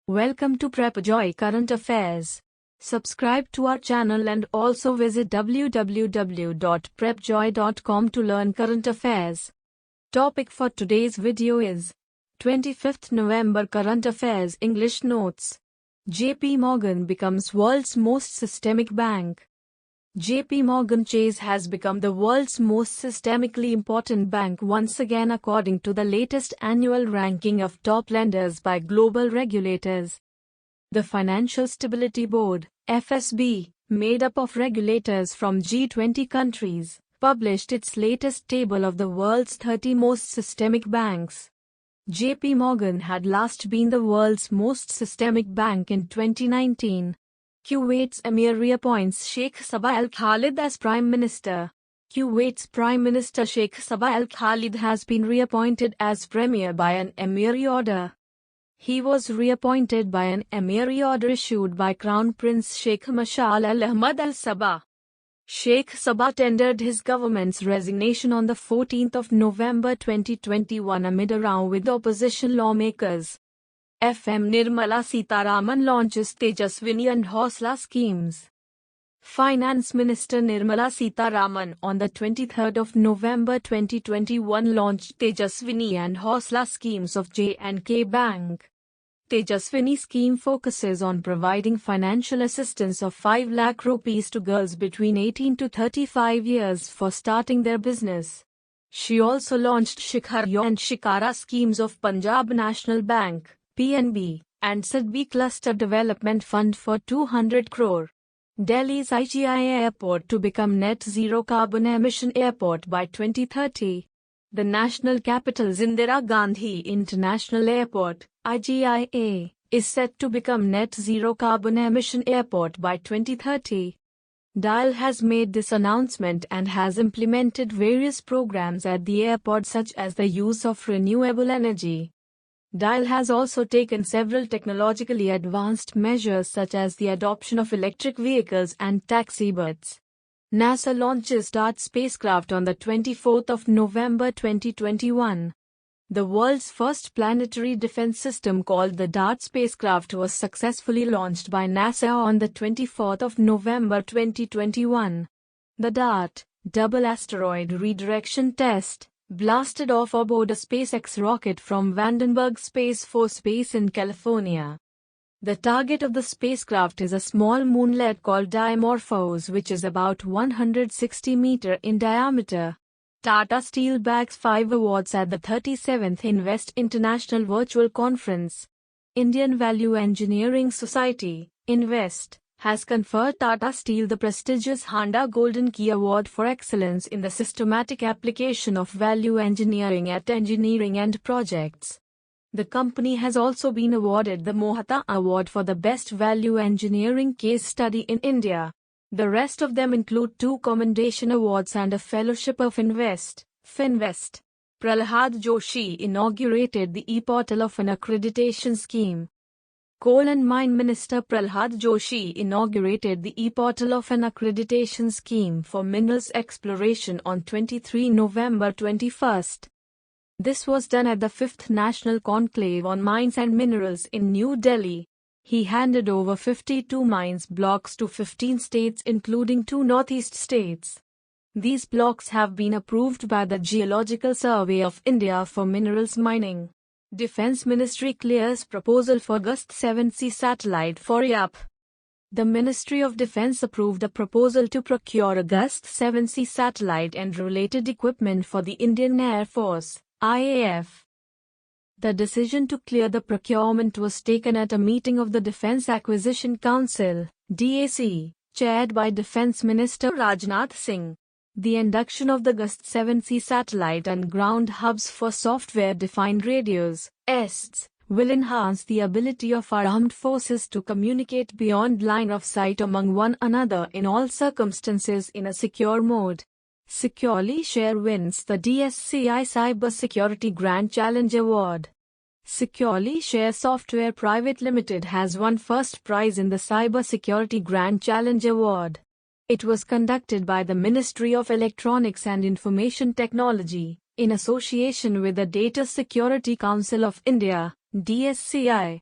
Welcome to PrepJoy Current Affairs. Subscribe to our channel and also visit www.prepjoy.com to learn current affairs. Topic for today's video is 25th November Current Affairs English Notes. JP Morgan becomes world's most systemic bank. JP Morgan Chase has become the world's most systemically important bank once again according to the latest annual ranking of top lenders by global regulators. The Financial Stability Board, FSB, made up of regulators from G20 countries, published its latest table of the world's 30 most systemic banks. JP Morgan had last been the world's most systemic bank in 2019. Kuwait's Emir reappoints Sheikh Sabah Al Khalid as Prime Minister. Kuwait's Prime Minister Sheikh Sabah Al Khalid has been reappointed as Premier by an Emiri order. He was reappointed by an Emiri order issued by Crown Prince Sheikh Mashal Al Ahmad Al Sabah. Sheikh Sabah tendered his government's resignation on the 14th of November 2021 amid a row with opposition lawmakers. FM Nirmala Sitharaman launches Tejaswini and Hausla schemes. Finance Minister Nirmala Sitharaman on the 23rd of November 2021 launched Tejaswini and Hausla schemes of J&K Bank. Tejaswini scheme focuses on providing financial assistance of 5 lakh rupees to girls between 18 to 35 years for starting their business. She also launched Shikhar and Shikara schemes of Punjab National Bank, PNB, and SIDBI Cluster Development Fund for 200 crore. Delhi's IGI Airport to become net zero carbon emission airport by 2030. The national capital's Indira Gandhi International Airport, IGIA, is set to become net zero carbon emission airport by 2030. DIAL has made this announcement and has implemented various programs at the airport such as the use of renewable energy. DIAL has also taken several technologically advanced measures such as the adoption of electric vehicles and taxi bots. NASA launches DART spacecraft on the 24th of November 2021. The world's first planetary defense system called the DART spacecraft was successfully launched by NASA on the 24th of November 2021. The DART, Double Asteroid Redirection Test, blasted off aboard a SpaceX rocket from Vandenberg Space Force Base in California. The target of the spacecraft is a small moonlet called Dimorphos, which is about 160 meters in diameter. Tata Steel bags 5 awards at the 37th Invest International Virtual Conference. Indian Value Engineering Society, Invest, has conferred Tata Steel the prestigious Handa Golden Key Award for excellence in the systematic application of value engineering at engineering and projects. The company has also been awarded the Mohata Award for the best value engineering case study in India. The rest of them include 2 commendation awards and a fellowship of Invest, Finvest. Prahlad Joshi inaugurated the e-portal of an accreditation scheme. Coal and Mine Minister Prahlad Joshi inaugurated the e-portal of an accreditation scheme for minerals exploration on 23 November 21. This was done at the 5th National Conclave on Mines and Minerals in New Delhi. He handed over 52 mines blocks to 15 states including 2 northeast states. These blocks have been approved by the Geological Survey of India for minerals mining. Defense Ministry clears proposal for GUST-7C satellite for IAP. The Ministry of Defense approved a proposal to procure a GUST-7C satellite and related equipment for the Indian Air Force, IAF. The decision to clear the procurement was taken at a meeting of the Defense Acquisition Council, DAC, chaired by Defense Minister Rajnath Singh. The induction of the GUST-7C satellite and ground hubs for software-defined radios, ESDs, will enhance the ability of our armed forces to communicate beyond line of sight among one another in all circumstances in a secure mode. Securely Share wins the DSCI Cyber Security Grand Challenge Award. Securely Share Software Private Limited has won first prize in the Cyber Security Grand Challenge Award. It was conducted by the Ministry of Electronics and Information Technology, in association with the Data Security Council of India, DSCI.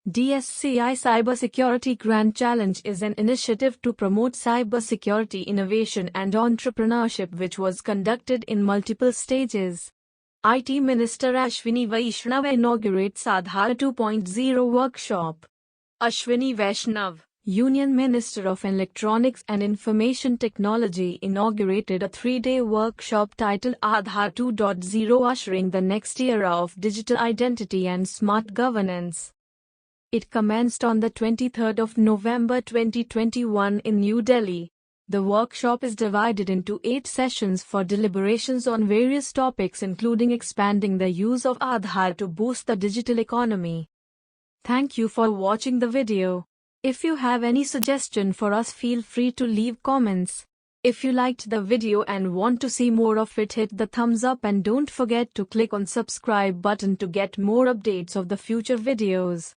DSCI Cybersecurity Grand Challenge is an initiative to promote cybersecurity innovation and entrepreneurship which was conducted in multiple stages. IT Minister Ashwini Vaishnav inaugurates Aadhaar 2.0 workshop. Ashwini Vaishnav, Union Minister of Electronics and Information Technology, inaugurated a 3-day workshop titled Aadhaar 2.0 ushering the next era of digital identity and smart governance. It commenced on the 23rd of November 2021 in New Delhi. The workshop is divided into 8 sessions for deliberations on various topics including expanding the use of Aadhaar to boost the digital economy. Thank you for watching the video. If you have any suggestion for us, feel free to leave comments. If you liked the video and want to see more of it, hit the thumbs up and don't forget to click on subscribe button to get more updates of the future videos.